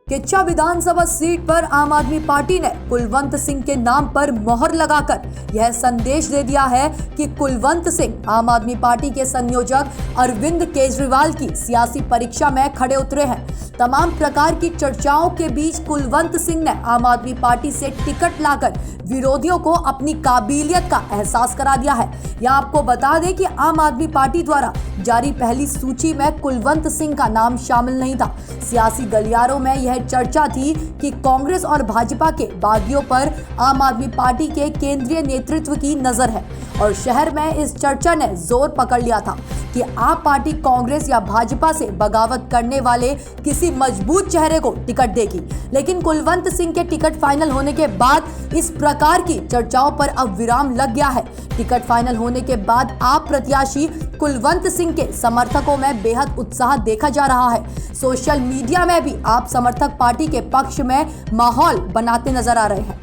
किच्चा विधानसभा seat पर आम आदमी पार्टी ने कुलवंत सिंह के नाम पर मोहर लगाकर यह संदेश दे दिया है कि कुलवंत सिंह आम आदमी पार्टी के संयोजक अरविंद केजरीवाल की सियासी परीक्षा में खड़े उतरे हैं। तमाम प्रकार की चर्चाओं के बीच कुलवंत सिंह ने आम आदमी पार्टी से टिकट लाकर विरोधियों को अपनी काबिलियत का एहसास करा दिया है। यहाँ आपको बता दें कि आम आदमी पार्टी द्वारा जारी पहली सूची में कुलवंत सिंह का नाम शामिल नहीं था। सियासी गलियारों में यह चर्चा थी कि कांग्रेस और भाजपा के बागियों पर आम आदमी पार्टी के केंद्रीय नेतृत्व की नजर है और शहर में इस चर्चा ने जोर पकड़ लिया था कि आप पार्टी कांग्रेस या भाजपा से बगावत करने वाले किसी मजबूत चेहरे को टिकट देगी। लेकिन कुलवंत सिंह के टिकट फाइनल होने के बाद इस प्रकार की चर्चाओं पर अब विराम लग गया है। टिकट फाइनल होने के बाद आप प्रत्याशी कुलवंत सिंह के समर्थकों में बेहद उत्साह देखा जा रहा है। सोशल मीडिया में भी आप समर्थक पार्टी के पक्ष में माहौल बनाते नजर आ रहे हैं।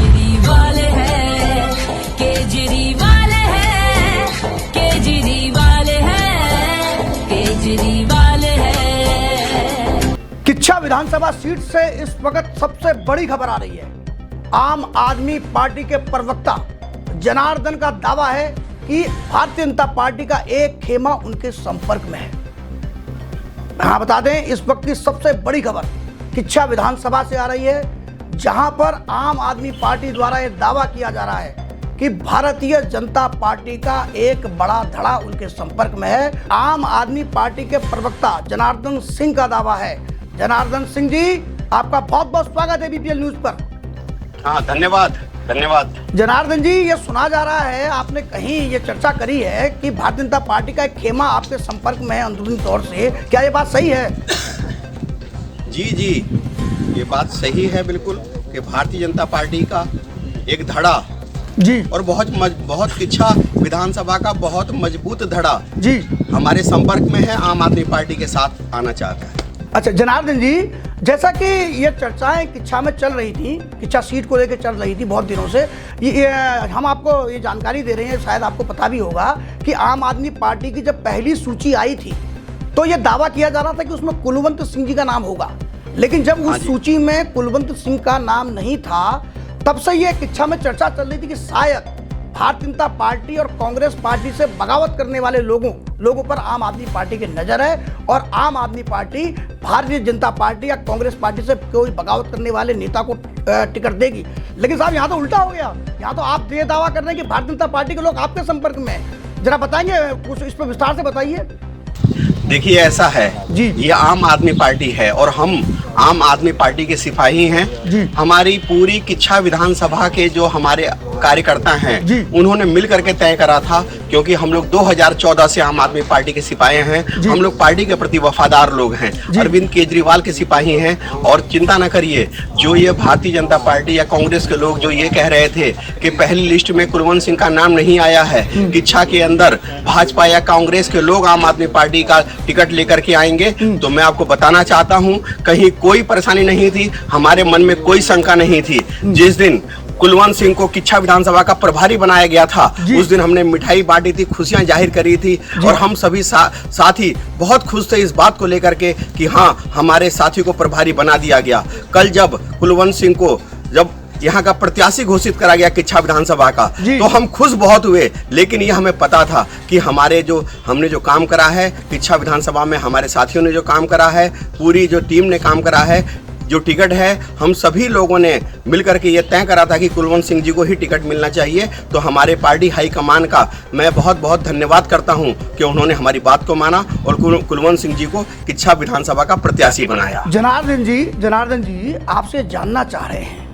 केजरीवाल है, केजरीवाल है, केजरीवाल है, केजरीवाल है। किच्चा विधानसभा सीट से इस वक्त सबसे बड़ी खबर आ रही है। आम आदमी पार्टी के प्रवक्ता जनार्दन का दावा है कि भारतीय जनता पार्टी का एक खेमा उनके संपर्क में है। हाँ, बता दें इस वक्त की सबसे बड़ी खबर किच्चा विधानसभा से आ रही है, जहां पर आम आदमी पार्टी द्वारा यह दावा किया जा रहा है कि भारतीय जनता पार्टी का एक बड़ा धड़ा उनके संपर्क में है। आम आदमी पार्टी के प्रवक्ता जनार्दन सिंह का दावा है। जनार्दन सिंह जी, आपका बहुत बहुत स्वागत है बीपीएल न्यूज पर। हाँ, धन्यवाद धन्यवाद। जनार्दन जी, ये सुना जा रहा है, आपने कहीं ये चर्चा करी है कि भारतीय जनता पार्टी का एक खेमा आपके संपर्क में है अंदरूनी तौर से, क्या ये बात सही है? जी, ये बात सही है बिल्कुल कि भारतीय जनता पार्टी का एक धड़ा जी और बहुत किच्चा विधानसभा का बहुत मजबूत धड़ा जी हमारे संपर्क में है, आम आदमी पार्टी के साथ आना चाहता है। अच्छा जनार्दन जी, जैसा कि ये चर्चाएं किच्चा में चल रही थी, किच्चा सीट को लेकर चल रही थी बहुत दिनों से, हम आपको ये जानकारी दे रहे हैं, शायद आपको पता भी होगा कि आम आदमी पार्टी की जब पहली सूची आई थी तो ये दावा किया जा रहा था कि उसमें कुलवंत सिंह जी का नाम होगा, लेकिन जब उस सूची में कुलवंत सिंह का नाम नहीं था तब से ये किच्चा में चर्चा चल रही थी कि शायद भारतीय जनता पार्टी और कांग्रेस पार्टी से बगावत करने वाले लोगों पर आम आदमी पार्टी की नजर है और आम आदमी पार्टी भारतीय जनता पार्टी या कांग्रेस पार्टी से कोई बगावत करने वाले नेता को टिकट देगी। लेकिन साहब, यहाँ तो उल्टा हो गया। यहाँ तो आप ये दावा कर रहे हैं कि भारतीय जनता पार्टी के लोग आपके संपर्क में हैं। जरा बताएंगे कुछ इस पर विस्तार से बताइए। देखिए, ऐसा है जी, ये आम आदमी पार्टी है और हम आम आदमी पार्टी के सिपाही हैं जी। हमारी पूरी किच्चा विधानसभा के जो हमारे कार्यकर्ता हैं जी, उन्होंने मिल करके तय करा था, क्योंकि हम लोग 2014 से आम आदमी पार्टी के सिपाही हैं। हम लोग पार्टी के प्रति वफादार लोग हैं, अरविंद केजरीवाल के सिपाही हैं। और चिंता न करिए, जो ये भारतीय जनता पार्टी या कांग्रेस के लोग जो ये कह रहे थे कि पहली लिस्ट में कुलवंत सिंह का नाम नहीं आया है, किच्चा के अंदर भाजपा या कांग्रेस के लोग आम आदमी पार्टी का टिकट लेकर के आएंगे, तो मैं आपको बताना चाहता हूं, कहीं कोई परेशानी नहीं थी, हमारे मन में कोई शंका नहीं थी। जिस दिन कुलवंत सिंह को किच्चा विधानसभा का प्रभारी बनाया गया था, उस दिन हमने मिठाई बांटी थी, खुशियां जाहिर करी थी और हम सभी साथी बहुत खुश थे इस बात को लेकर के कि हाँ, हमारे साथी को प्रभारी बना दिया गया। कल जब कुलवंत सिंह को जब यहाँ का प्रत्याशी घोषित करा गया किच्चा विधानसभा का, तो हम खुश बहुत हुए, लेकिन ये हमें पता था कि हमने जो काम करा है किच्चा विधानसभा में, हमारे साथियों ने जो काम करा है, पूरी जो टीम ने काम करा है, जो टिकट है, हम सभी लोगों ने मिलकर के ये तय करा था कि कुलवंत सिंह जी को ही टिकट मिलना चाहिए। तो हमारे पार्टी हाईकमान का मैं बहुत बहुत धन्यवाद करता हूं कि उन्होंने हमारी बात को माना और कुलवंत सिंह जी को किच्चा विधानसभा का प्रत्याशी बनाया। जनार्दन जी, आपसे जानना चाह रहे हैं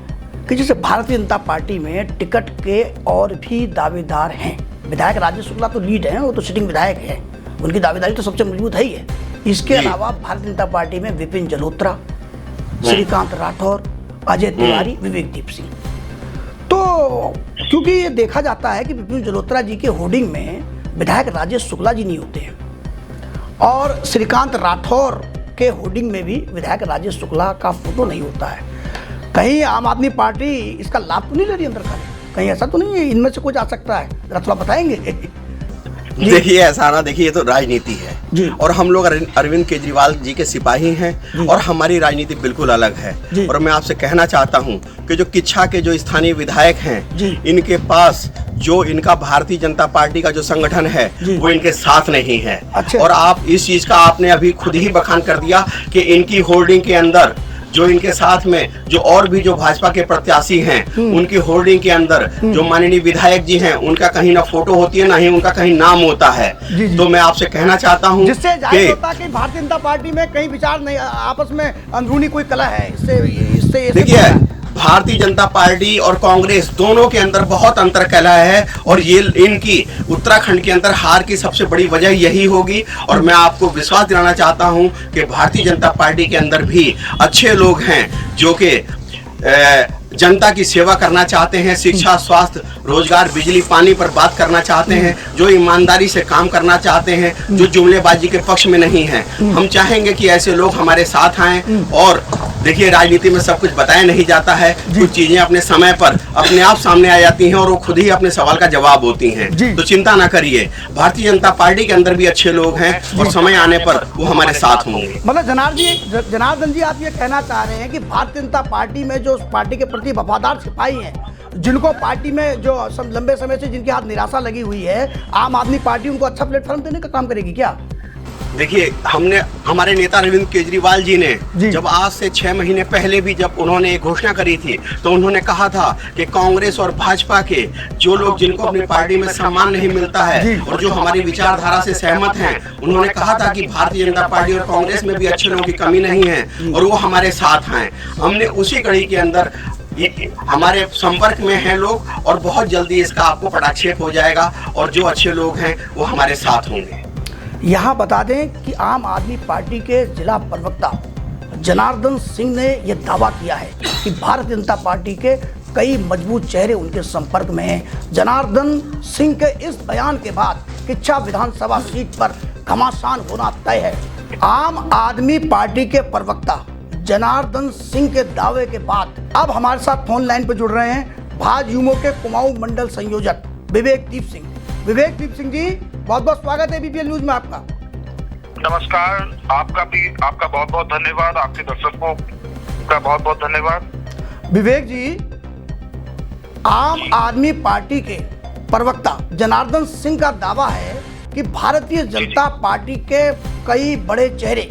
कि जैसे भारतीय जनता पार्टी में टिकट के और भी दावेदार हैं। विधायक राजेश शुक्ला तो लीड हैं, वो तो सिटिंग विधायक हैं, उनकी दावेदारी तो सबसे मजबूत है ही है। इसके अलावा भारतीय जनता पार्टी में विपिन जलोत्रा, श्रीकांत राठौर, अजय तिवारी, विवेक दीप सिंह। तो क्योंकि ये देखा जाता है कि विपिन जलोत्रा जी के होर्डिंग में विधायक राजेश शुक्ला जी नहीं होते हैं और श्रीकांत राठौर के होर्डिंग में भी विधायक राजेश शुक्ला का फोटो नहीं होता है। कहीं आम आदमी पार्टी इसका लाभ तो नहीं ले रही अंदर का? कहीं ऐसा तो नहीं है इनमें से कुछ आ सकता है? जरा थोड़ा बताएंगे। देखिए ऐसा ना, देखिए ये तो राजनीति है और हम लोग अरविंद केजरीवाल जी के सिपाही हैं और हमारी राजनीति बिल्कुल अलग है। और मैं आपसे कहना चाहता हूं कि जो किच्छा के जो स्थानीय विधायक हैं, इनके पास जो इनका भारतीय जनता पार्टी का जो संगठन है वो इनके साथ नहीं है। अच्छा। और आप इस चीज का आपने अभी खुद ही बखान कर दिया कि इनकी होर्डिंग के अंदर जो इनके साथ में जो और भी जो भाजपा के प्रत्याशी हैं, उनकी होर्डिंग के अंदर जो माननीय विधायक जी हैं, उनका कहीं ना फोटो होती है ना ही उनका कहीं नाम होता है। तो मैं आपसे कहना चाहता हूं जिससे जाहिर होता है कि भारतीय जनता पार्टी में कहीं विचार नहीं, आपस में अंदरूनी कोई कला है। इससे देखिए भारतीय जनता पार्टी और कांग्रेस दोनों के अंदर बहुत अंतर कला है और ये इनकी उत्तराखंड के अंदर हार की सबसे बड़ी वजह यही होगी। और मैं आपको विश्वास दिलाना चाहता हूं कि भारतीय जनता पार्टी के अंदर भी अच्छे लोग हैं जो कि जनता की सेवा करना चाहते हैं, शिक्षा, स्वास्थ्य, रोजगार, बिजली, पानी पर बात करना चाहते हैं, जो ईमानदारी से काम करना चाहते हैं, जो जुमलेबाजी के पक्ष में नहीं हैं। हम चाहेंगे कि ऐसे लोग हमारे साथ आएं। और देखिए राजनीति में सब कुछ बताया नहीं जाता है, कुछ चीजें अपने समय पर अपने आप सामने आ जाती हैं और वो खुद ही अपने सवाल का जवाब होती हैं। तो चिंता ना करिए, भारतीय जनता पार्टी के अंदर भी अच्छे लोग हैं और समय आने पर वो हमारे साथ होंगे। मतलब जनार्दन जी आप ये कहना चाह रहे हैं कि भारतीय जनता पार्टी में जो पार्टी के प्रति वफादार सिपाही हैं, जिनको पार्टी में जो लंबे समय से जिनके हाथ निराशा लगी हुई है, आम आदमी पार्टी उनको अच्छा प्लेटफॉर्म देने का काम करेगी क्या? देखिए हमारे नेता अरविंद केजरीवाल जी ने जब आज से 6 महीने पहले भी जब उन्होंने एक घोषणा करी थी तो उन्होंने कहा था कि कांग्रेस और भाजपा के जो लोग जिनको अपनी पार्टी में सम्मान नहीं मिलता है और जो हमारी विचारधारा से सहमत हैं, उन्होंने कहा था कि भारतीय जनता पार्टी और कांग्रेस में भी अच्छे लोगों की कमी नहीं है और वो हमारे साथ हैं। हमने उसी कड़ी के अंदर हमारे संपर्क में हैं लोग और बहुत जल्दी इसका आपको पटाक्षेप हो जाएगा और जो अच्छे लोग हैं वो हमारे साथ होंगे। यहाँ बता दें कि आम आदमी पार्टी के जिला प्रवक्ता जनार्दन सिंह ने यह दावा किया है कि भारतीय जनता पार्टी के कई मजबूत चेहरे उनके संपर्क में हैं। जनार्दन सिंह के इस बयान के बाद किच्छा विधानसभा सीट पर घमासान होना तय है। आम आदमी पार्टी के प्रवक्ता जनार्दन सिंह के दावे के बाद अब हमारे साथ फोन लाइन पर जुड़ रहे हैं भाजयुमो के कुमाऊं मंडल संयोजक विवेकदीप सिंह। विवेकदीप सिंह जी, बहुत बहुत स्वागत है बीपीएल न्यूज में आपका। नमस्कार, आपका बहुत बहुत धन्यवाद, आपके दर्शकों का बहुत बहुत धन्यवाद। विवेक जी, आम आदमी पार्टी के प्रवक्ता जनार्दन सिंह का दावा है कि भारतीय जनता पार्टी के कई बड़े चेहरे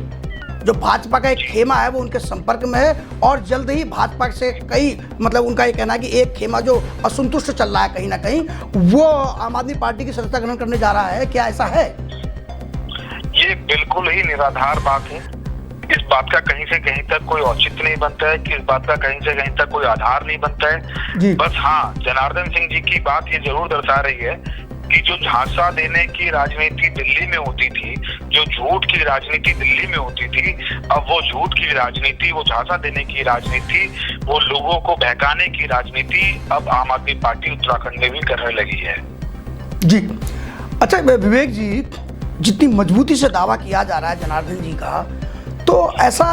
जो भाजपा का एक खेमा है वो उनके संपर्क में है और जल्द ही भाजपा से कई मतलब उनका ये कहना है कि एक खेमा जो असंतुष्ट चल रहा है कहीं ना कहीं वो आम आदमी पार्टी की सदस्यता ग्रहण करने जा रहा है। क्या ऐसा है? ये बिल्कुल ही निराधार बात है। इस बात का कहीं से कहीं तक कोई औचित्य नहीं बनता है कि इस बात का कहीं से कहीं तक कोई आधार नहीं बनता है। बस हाँ, जनार्दन सिंह जी की बात ये जरूर दर्शा रही है कि जो झांसा देने की राजनीति दिल्ली में होती थी, जो झूठ की राजनीति दिल्ली में होती थी, अब वो झूठ की राजनीति, वो झांसा देने की राजनीति, वो लोगों को बहकाने की राजनीति अब आम आदमी पार्टी उत्तराखंड में भी करने लगी है। जी अच्छा विवेक जी, जितनी मजबूती से दावा किया जा रहा है जनार्दन जी का, तो ऐसा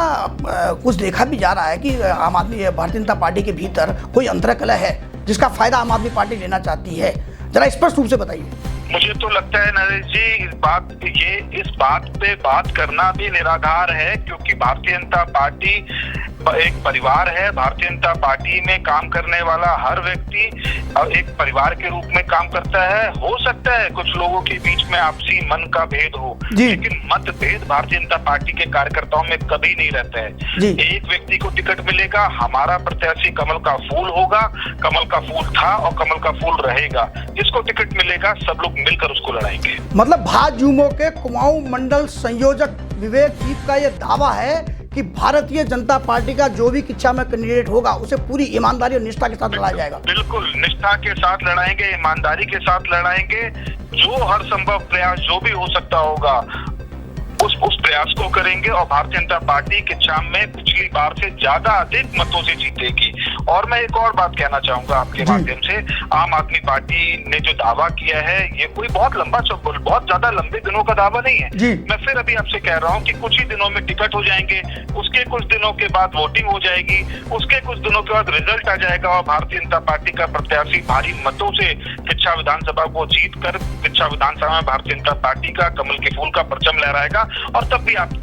कुछ देखा भी जा रहा है कि आम आदमी भारतीय जनता पार्टी के भीतर कोई अंतरकलह है जिसका फायदा आम आदमी पार्टी लेना चाहती है। जरा स्पष्ट रूप से बताइए। मुझे तो लगता है नरेश जी, इस बात पे बात करना भी निराधार है, क्योंकि भारतीय जनता पार्टी एक परिवार है। भारतीय जनता पार्टी में काम करने वाला हर व्यक्ति एक परिवार के रूप में काम करता है। हो सकता है कुछ लोगों के बीच में आपसी मन का भेद हो, लेकिन मतभेद भारतीय जनता पार्टी के कार्यकर्ताओं में कभी नहीं रहता है। एक व्यक्ति को टिकट मिलेगा, हमारा प्रत्याशी कमल का फूल होगा, कमल का फूल था और कमल का फूल रहेगा। जिसको टिकट मिलेगा सब लोग मिलकर उसको लड़ाएंगे। मतलब भाजयुमो के कुमाऊं मंडल संयोजक विवेकदीप का यह दावा है कि भारतीय जनता पार्टी का जो भी किच्छा में कैंडिडेट होगा उसे पूरी ईमानदारी और निष्ठा के साथ लड़ाया जाएगा। बिल्कुल निष्ठा के साथ लड़ाएंगे, ईमानदारी के साथ लड़ाएंगे। जो हर संभव प्रयास जो भी हो सकता होगा उस प्रयास को करेंगे और भारतीय जनता पार्टी के चाम में पिछली बार से ज्यादा अधिक मतों से जीतेगी। और मैं एक और बात कहना चाहूंगा आपके माध्यम से, आम आदमी पार्टी ने जो दावा किया है ये कोई बहुत ज्यादा लंबे दिनों का दावा नहीं है। मैं फिर अभी आपसे कह रहा हूँ कि कुछ ही दिनों में टिकट हो जाएंगे, उसके कुछ दिनों के बाद वोटिंग हो जाएगी, उसके कुछ दिनों के बाद रिजल्ट आ जाएगा और भारतीय जनता पार्टी का प्रत्याशी भारी मतों से किच्छा विधानसभा को जीत कर किच्छा विधानसभा में भारतीय जनता पार्टी का कमल के फूल का परचम लहराएगा। और तब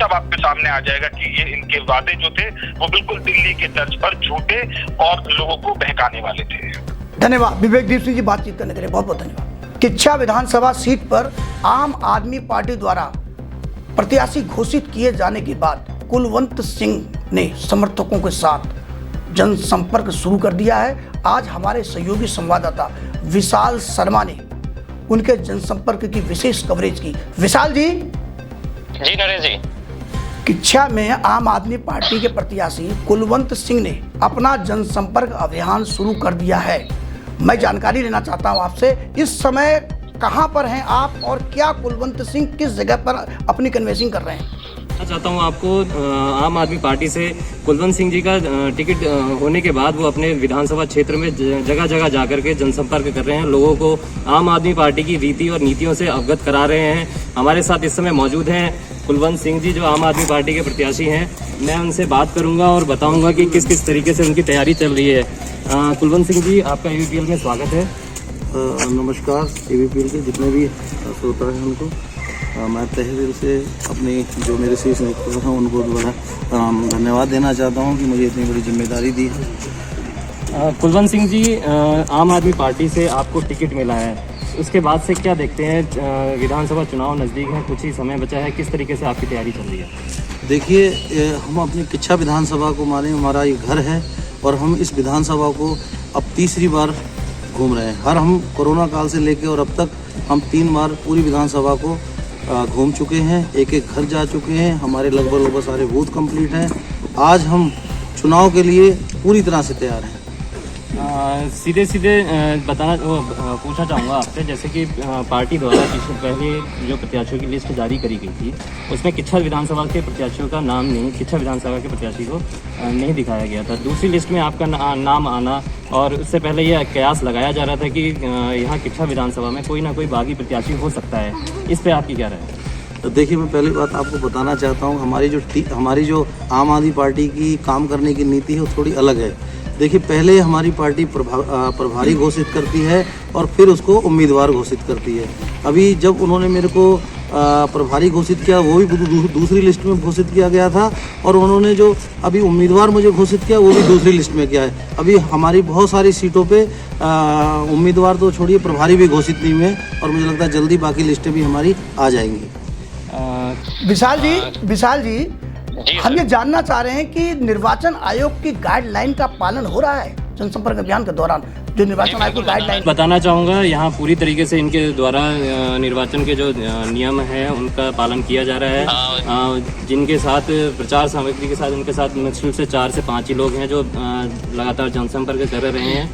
आपके सामने आ जाएगा कि ये इनके वादे जो थे वो बिल्कुल दिल्ली के तर्ज पर झूठे और लोगों को बहकाने वाले थे। धन्यवाद विवेकदीप सिंह जी, बातचीत करने के लिए बहुत बहुत धन्यवाद। किच्छा विधानसभा सीट पर आम आदमी पार्टी द्वारा प्रत्याशी घोषित किए जाने के बाद कुलवंत सिंह ने समर्थकों के साथ जनसंपर्क शुरू कर दिया है। आज हमारे सहयोगी संवाददाता विशाल शर्मा ने उनके जनसंपर्क की विशेष कवरेज की। विशाल जी। जी नरेश जी। किच्छा में आम आदमी पार्टी के प्रत्याशी कुलवंत सिंह ने अपना जनसंपर्क अभियान शुरू कर दिया है। मैं जानकारी लेना चाहता हूं आपसे, इस समय कहां पर हैं आप और क्या कुलवंत सिंह किस जगह पर अपनी कन्वेंसिंग कर रहे हैं? मैं चाहता हूं आपको आम आदमी पार्टी से कुलवंत सिंह जी का टिकट होने के बाद वो अपने विधानसभा क्षेत्र में जगह जगह जाकर के जनसंपर्क कर रहे हैं, लोगों को आम आदमी पार्टी की रीति और नीतियों से अवगत करा रहे हैं। हमारे साथ इस समय मौजूद हैं कुलवंत सिंह जी जो आम आदमी पार्टी के प्रत्याशी हैं। मैं उनसे बात करूंगा और बताऊंगा कि किस किस तरीके से उनकी तैयारी चल रही है। कुलवंत सिंह जी, आपका एबीपीएल में स्वागत है। नमस्कार एबीपीएल के जितने भी श्रोता हैं उनको मैं तहे दिल से अपनी जो मेरे शीर्ष नेतृत्व हैं उनको बड़ा धन्यवाद देना चाहता हूं कि मुझे इतनी बड़ी जिम्मेदारी दी है। कुलवंत सिंह जी, आम आदमी पार्टी से आपको टिकट मिला है, उसके बाद से क्या देखते हैं? विधानसभा चुनाव नज़दीक है, कुछ ही समय बचा है, किस तरीके से आपकी तैयारी चल रही है? देखिए, हम अपनी किच्छा विधानसभा को माने हमारा ये घर है और हम इस विधानसभा को अब तीसरी बार घूम रहे हैं। हम कोरोना काल से लेकर और अब तक हम 3 बार पूरी विधानसभा को घूम चुके हैं, एक एक घर जा चुके हैं। हमारे लगभग सारे बूथ कंप्लीट हैं। आज हम चुनाव के लिए पूरी तरह से तैयार हैं। सीधे पूछना चाहूँगा आपसे, जैसे कि पार्टी द्वारा पहले जो प्रत्याशियों की लिस्ट जारी करी गई थी उसमें किच्छा विधानसभा के प्रत्याशियों का नाम नहीं, किच्छा विधानसभा के प्रत्याशी को नहीं दिखाया गया था। दूसरी लिस्ट में आपका नाम आना और उससे पहले यह कयास लगाया जा रहा था कि यहाँ किच्छा विधानसभा में कोई ना कोई बागी प्रत्याशी हो सकता है, इस पर आपकी क्या राय है? तो देखिए, मैं पहली बात आपको बताना चाहता हूँ, हमारी जो आम आदमी पार्टी की काम करने की नीति है वो थोड़ी अलग है। देखिए, पहले हमारी पार्टी प्रभारी घोषित करती है और फिर उसको उम्मीदवार घोषित करती है। अभी जब उन्होंने मेरे को प्रभारी घोषित किया वो भी दूसरी लिस्ट में घोषित किया गया था और उन्होंने जो अभी उम्मीदवार मुझे घोषित किया वो भी दूसरी लिस्ट में किया है। अभी हमारी बहुत सारी सीटों पे उम्मीदवार तो छोड़िए, प्रभारी भी घोषित नहीं हुए और मुझे लगता है जल्दी बाकी लिस्टें भी हमारी आ जाएंगी। विशाल जी, हम ये जानना चाह रहे हैं कि निर्वाचन आयोग की गाइडलाइन का पालन हो रहा है जनसंपर्क अभियान के दौरान? जो निर्वाचन आयोग की गाइडलाइन बताना चाहूँगा, यहाँ पूरी तरीके से इनके द्वारा निर्वाचन के जो नियम हैं उनका पालन किया जा रहा है। जिनके साथ प्रचार सामग्री के साथ उनके साथ मुश्किल से 4 से 5 ही लोग हैं जो लगातार जनसंपर्क कर रहे हैं।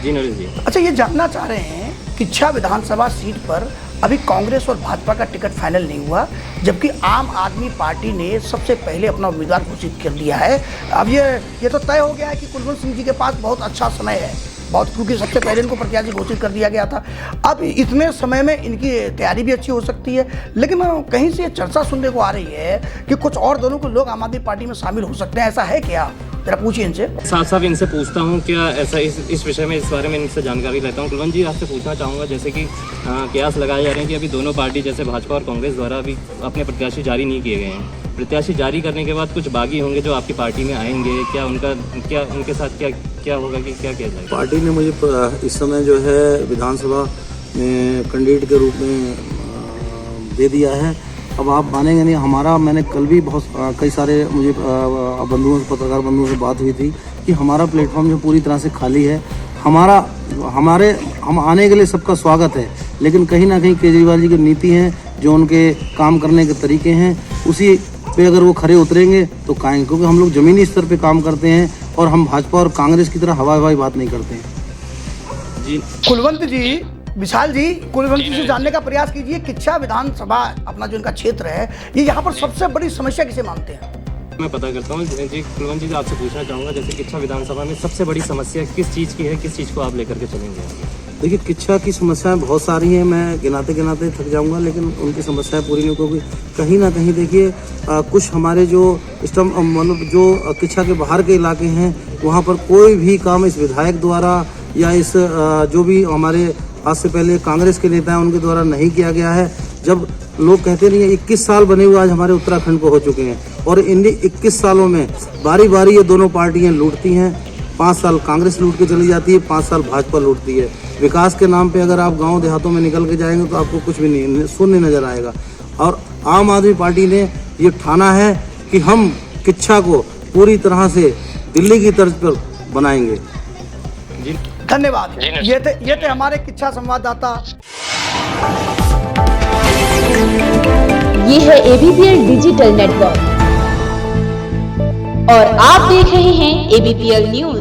जी नरेश जी। अच्छा, ये जानना चाह रहे हैं किच्छा विधानसभा सीट पर अभी कांग्रेस और भाजपा का टिकट फाइनल नहीं हुआ, जबकि आम आदमी पार्टी ने सबसे पहले अपना उम्मीदवार घोषित कर दिया है। अब ये तो तय हो गया है कि कुलवंत सिंह जी के पास बहुत अच्छा समय है, क्योंकि सबसे पहले इनको प्रत्याशी घोषित कर दिया गया था। अब इतने समय में इनकी तैयारी भी अच्छी हो सकती है, लेकिन कहीं से चर्चा सुनने को आ रही है कि कुछ और दोनों को लोग आम आदमी पार्टी में शामिल हो सकते हैं। ऐसा है क्या? जरा पूछिए इनसे। साफ इनसे पूछता हूँ, क्या ऐसा इस विषय में, इस बारे में इनसे जानकारी लेता हूँ। कुलवंत जी, आपसे पूछना चाहूँगा, जैसे कि कयास लगाए जा रहे हैं कि अभी दोनों पार्टी जैसे भाजपा और कांग्रेस द्वारा अभी अपने प्रत्याशी जारी नहीं किए गए हैं। प्रत्याशी जारी करने के बाद कुछ बागी होंगे जो आपकी पार्टी में आएंगे, क्या उनके साथ क्या होगा कि क्या किया जाएगा? पार्टी ने मुझे इस समय जो है विधानसभा में कैंडिडेट के रूप में दे दिया है। अब आप मानेंगे नहीं, मैंने कल भी कई सारे मुझे पत्रकार बंधुओं से बात हुई थी कि हमारा प्लेटफॉर्म जो पूरी तरह से खाली है। हम आने के लिए सबका स्वागत है, लेकिन कहीं ना कहीं केजरीवाल जी की नीति है, जो उनके काम करने के तरीके हैं, उसी पे अगर वो खरे उतरेंगे तो कायम, क्योंकि हम लोग ज़मीनी स्तर पे काम करते हैं और हम भाजपा और कांग्रेस की तरह हवाई बात नहीं करते हैं। जी कुलवंत जी, विशाल जी, कुलवंत जी से जानने का प्रयास कीजिए, किच्छा विधानसभा अपना जो इनका क्षेत्र है, ये यहाँ पर सबसे बड़ी समस्या किसे मानते हैं? मैं पता करता हूँ जी। कुलवंत जी से आपसे पूछना चाहूँगा, जैसे किच्छा विधानसभा में सबसे बड़ी समस्या किस चीज़ की है, किस चीज़ को आप लेकर के चलेंगे? देखिए, किच्छा की समस्याएं बहुत सारी हैं, मैं गिनाते गिनाते थक जाऊंगा, लेकिन उनकी समस्याएं पूरी नहीं, क्योंकि कहीं ना कहीं देखिए कुछ हमारे जो मतलब जो किच्छा के बाहर के इलाके हैं, वहाँ पर कोई भी काम इस विधायक द्वारा या इस जो भी हमारे आज से पहले कांग्रेस के नेता हैं उनके द्वारा नहीं किया गया है। जब लोग कहते नहीं है 21 साल बने हुए आज हमारे उत्तराखंड को हो चुके हैं, और इन 21 सालों में बारी बारी ये दोनों पार्टियां लूटती हैं। 5 साल कांग्रेस लूट के चली जाती है, 5 साल भाजपा लूटती है। विकास के नाम पे अगर आप गांव देहातों में निकल के जाएंगे तो आपको कुछ भी नहीं शून्य नजर आएगा। और आम आदमी पार्टी ने ये ठाना है कि हम किच्छा को पूरी तरह से दिल्ली की तर्ज पर बनाएंगे। धन्यवाद। ये थे हमारे किच्छा संवाददाता। ये है ABPL डिजिटल नेटवर्क और आप देख रहे हैं ABPL न्यूज।